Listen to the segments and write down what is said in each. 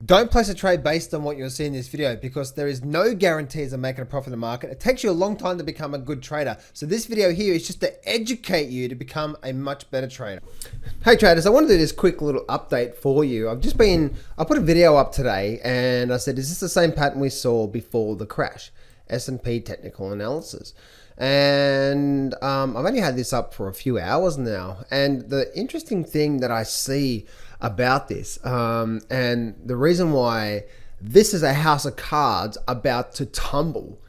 Don't place a trade based on what you're seeing in this video because there is no guarantees of making a profit in the market. It takes you a long time to become a good trader. So this video here is just to educate you to become a much better trader. Hey traders, I want to do this quick little update for you. I put a video up today and I said, is this the same pattern we saw before the crash? S&P technical analysis. And I've only had this up for a few hours now. And the interesting thing that I see about this, and the reason why this is a house of cards about to tumble,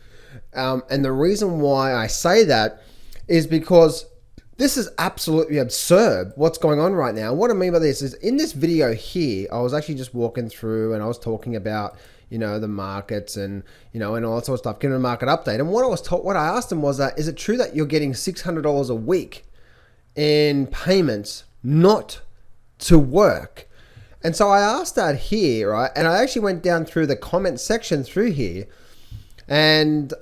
and the reason why I say that is because this is absolutely absurd what's going on right now. And what I mean by this is in this video here, I was actually just walking through and I was talking about, the markets and, and all that sort of stuff, giving a market update. And what I asked him was that, is it true that you're getting $600 a week in payments not to work? And so I asked that here, right? And I actually went down through the comment section through here, and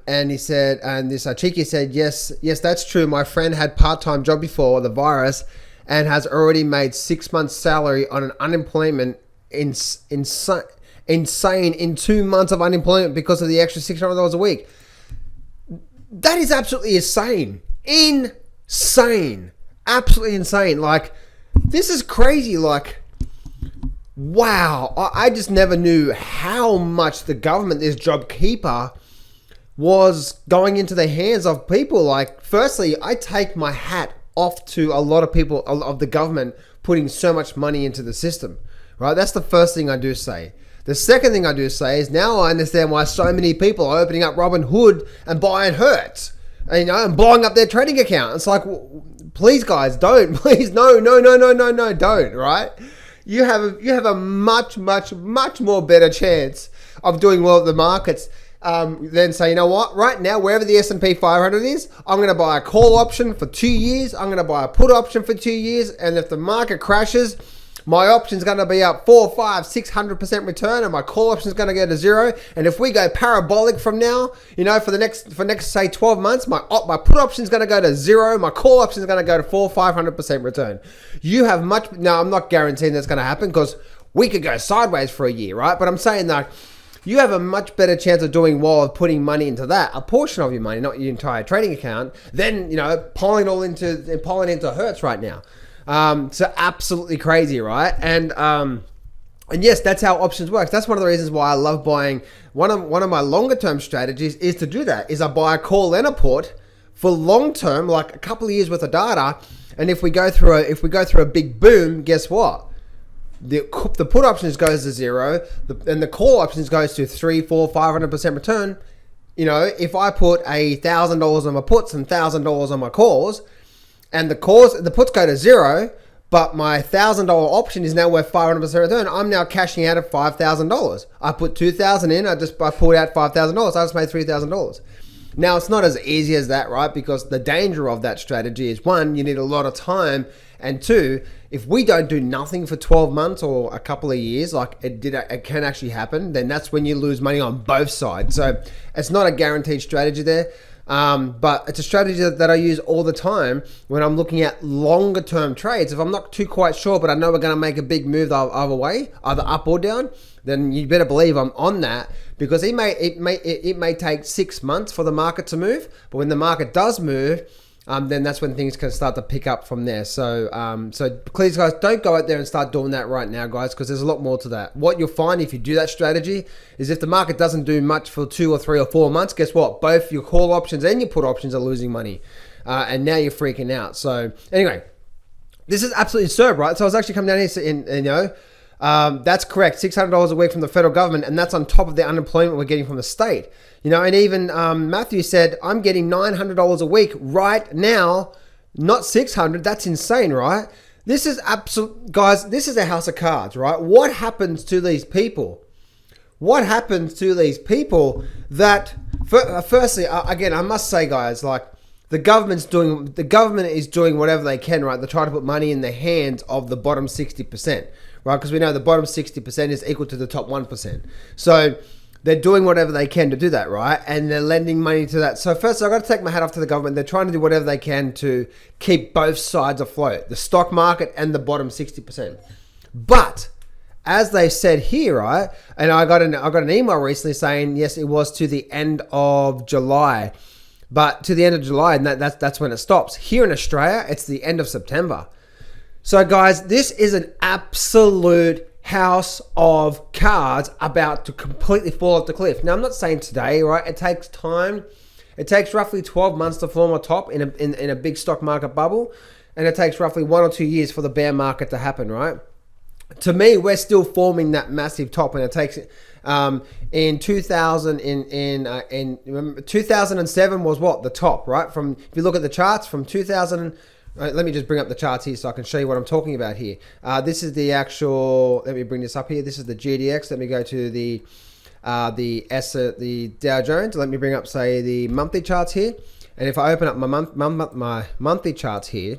he said, and this cheeky said, yes, that's true. My friend had part-time job before the virus and has already made 6 months salary on an unemployment insane in 2 months of unemployment because of the extra $600 a week. That is absolutely insane, absolutely insane. Like, this is crazy. Like, wow, I just never knew how much the government, this JobKeeper, was going into the hands of people. Like, firstly, I take my hat off to a lot of people of the government putting so much money into the system, right? That's the first thing I do say. The second thing I do say is now I understand why so many people are opening up Robinhood and buying Hertz, and blowing up their trading account. It's like, please guys, don't, please, no, don't, right? You have a much more better chance of doing well at the markets than say, what, right now, wherever the S&P 500 is, I'm going to buy a call option for 2 years. I'm going to buy a put option for 2 years. And if the market crashes, my option is going to be up 400, 500, 600% return, and my call option is going to go to zero. And if we go parabolic from now, for next say 12 months, my put option is going to go to zero. My call option is going to go to 400, 500% return. You have now, I'm not guaranteeing that's going to happen because we could go sideways for a year, right? But I'm saying that you have a much better chance of doing well of putting money into that, a portion of your money, not your entire trading account, than pulling into Hertz right now. So absolutely crazy, right? And yes, that's how options works. That's one of the reasons why I love buying. One of my longer term strategies is to do that. Is I buy a call and a put for long term, like a couple of years worth of data. And if we go through a big boom, guess what? The put options goes to zero, and the call options goes to 300, 400, 500% return. If I put $1,000 on my puts and $1,000 on my calls, and the puts go to zero, but my $1,000 option is now worth 500% return, I'm now cashing out of $5,000. I put $2,000 in, I pulled out $5,000. I just made $3,000. Now, it's not as easy as that, right? Because the danger of that strategy is, one, you need a lot of time, and two, if we don't do nothing for 12 months or a couple of years, like it can actually happen, then that's when you lose money on both sides. So it's not a guaranteed strategy there. But it's a strategy that I use all the time when I'm looking at longer term trades. If I'm not too quite sure, but I know we're going to make a big move either way, either up or down, then you better believe I'm on that, because it may take 6 months for the market to move, but when the market does move, then that's when things can start to pick up from there. So please guys, don't go out there and start doing that right now, guys, because there's a lot more to that. What you'll find if you do that strategy is if the market doesn't do much for 2 or 3 or 4 months, guess what? Both your call options and your put options are losing money. And now you're freaking out. So anyway, this is absolutely absurd, right? So I was actually coming down here and, that's correct, $600 a week from the federal government, and that's on top of the unemployment we're getting from the state. And even Matthew said, I'm getting $900 a week right now, not $600. That's insane, right? This is guys, this is a house of cards, right? What happens to these people? What happens to these people that, firstly, again, I must say, guys, like, the government is doing whatever they can, right? They're trying to put money in the hands of the bottom 60%, right? Because we know the bottom 60% is equal to the top 1%. So they're doing whatever they can to do that, right? And they're lending money to that. So first, I've got to take my hat off to the government. They're trying to do whatever they can to keep both sides afloat, the stock market and the bottom 60%. But as they said here, right? And I got an email recently saying, yes, it was to the end of July. But to the end of July, and that's when it stops. Here in Australia, it's the end of September. So guys, this is an absolute house of cards about to completely fall off the cliff. Now, I'm not saying today, right? It takes time. It takes roughly 12 months to form a top in a big stock market bubble. And it takes roughly 1 or 2 years for the bear market to happen, right? To me, we're still forming that massive top, and it takes in 2007 was what? The top, right? From, if you look at the charts from 2000. Let me just bring up the charts here so I can show you what I'm talking about here. This is the actual, let me bring this up here. This is the GDX. Let me go to the Dow Jones. Let me bring up, say, the monthly charts here. And if I open up my monthly charts here,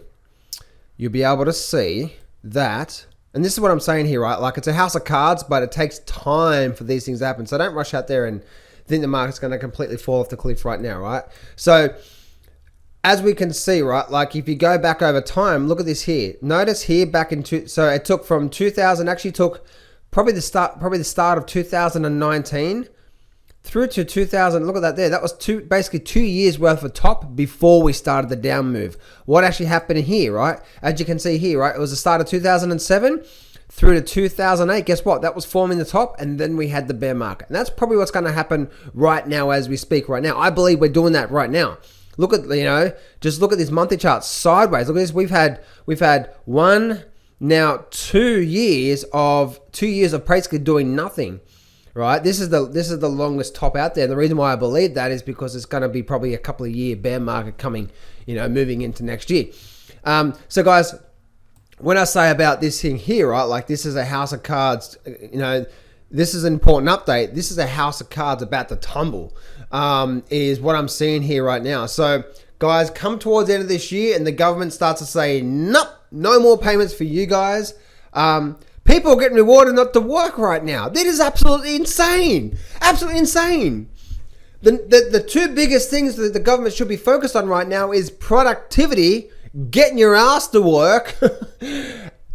you'll be able to see that, and this is what I'm saying here, right? Like, it's a house of cards, but it takes time for these things to happen. So don't rush out there and think the market's going to completely fall off the cliff right now, right? So as we can see, right, like if you go back over time, look at this here. Notice here back in so it took from 2000, actually took probably the start of 2019 through to 2000. Look at that there. That was basically 2 years worth of top before we started the down move. What actually happened here, right? As you can see here, right, it was the start of 2007 through to 2008. Guess what? That was forming the top, and then we had the bear market. And that's probably what's going to happen right now as we speak right now. I believe we're doing that right now. Look at, just look at these monthly charts sideways. Look at this. We've had 2 years of basically doing nothing, right? This is the longest top out there. And the reason why I believe that is because it's going to be probably a couple of year bear market coming, moving into next year. So guys, when I say about this thing here, right, like this is a house of cards, this is an important update. This is a house of cards about to tumble, is what I'm seeing here right now. So guys, come towards the end of this year and the government starts to say, nope, no more payments for you guys. People are getting rewarded not to work right now. That is absolutely insane. Absolutely insane. The two biggest things that the government should be focused on right now is productivity, getting your ass to work,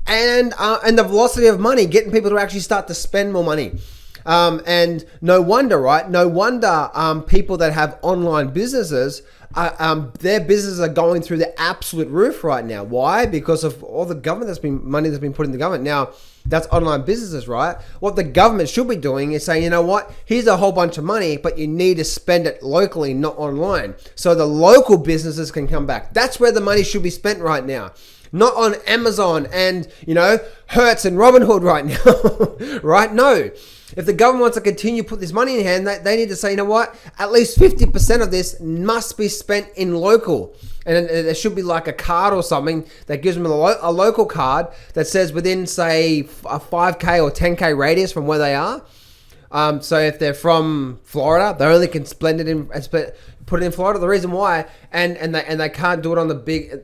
and the velocity of money, getting people to actually start to spend more money. And no wonder, right? No wonder people that have online businesses, their businesses are going through the absolute roof right now. Why? Because of all the money that's been put in the government. Now, that's online businesses, right? What the government should be doing is saying, you know what? Here's a whole bunch of money, but you need to spend it locally, not online. So the local businesses can come back. That's where the money should be spent right now. Not on Amazon and, Hertz and Robinhood right now, right? No. If the government wants to continue to put this money in hand, they need to say, you know what? At least 50% of this must be spent in local. And there should be like a card or something that gives them a local card that says within, say, a 5K or 10K radius from where they are. So if they're from Florida, they only can put it in Florida. The reason why, and they can't do it on the big,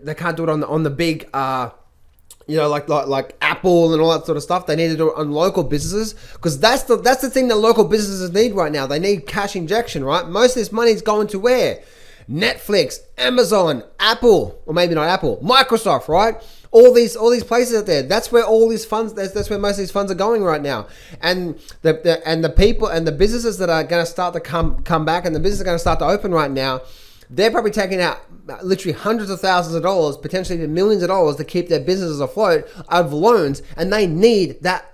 like Apple and all that sort of stuff. They need to do it on local businesses, because that's the thing that local businesses need right now. They need cash injection, right? Most of this money is going to where? Netflix, Amazon, Apple, or maybe not Apple, Microsoft, right? All these places out there. That's where all these funds. That's where most of these funds are going right now. And the people and the businesses that are going to start to come back, and the businesses are going to start to open right now, they're probably taking out literally hundreds of thousands of dollars, potentially even millions of dollars, to keep their businesses afloat out of loans, and they need that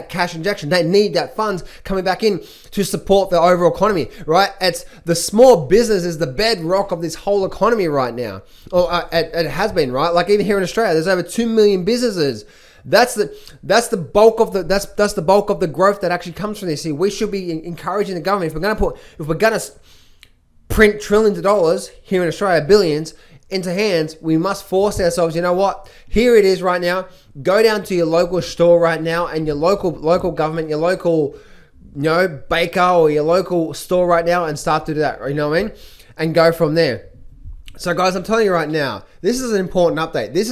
cash injection. They need that funds coming back in to support the overall economy, right? It's the small business is the bedrock of this whole economy right now. Or it has been, right? Like even here in Australia, there's over 2 million businesses. That's the bulk of the bulk of the growth that actually comes from this. See, we should be encouraging the government, if we're gonna print trillions of dollars here in Australia, billions, into hands, we must force ourselves, you know what? Here it is right now. Go down to your local store right now, and your local government, your local, baker or your local store right now, and start to do that, you know what I mean? And go from there. So guys, I'm telling you right now, this is an important update. This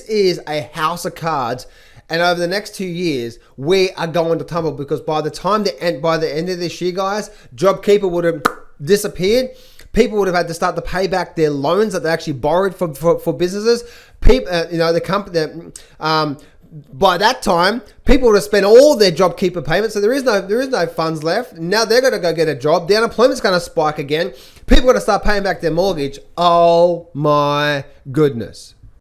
is a house of cards. And over the next 2 years, we are going to tumble, because by the end of this year, guys, JobKeeper would have disappeared. People would have had to start to pay back their loans that they actually borrowed for businesses. People, the company, by that time, people would have spent all their JobKeeper payments, so there is no funds left. Now they're going to go get a job. The unemployment's going to spike again. People are going to start paying back their mortgage. Oh my goodness.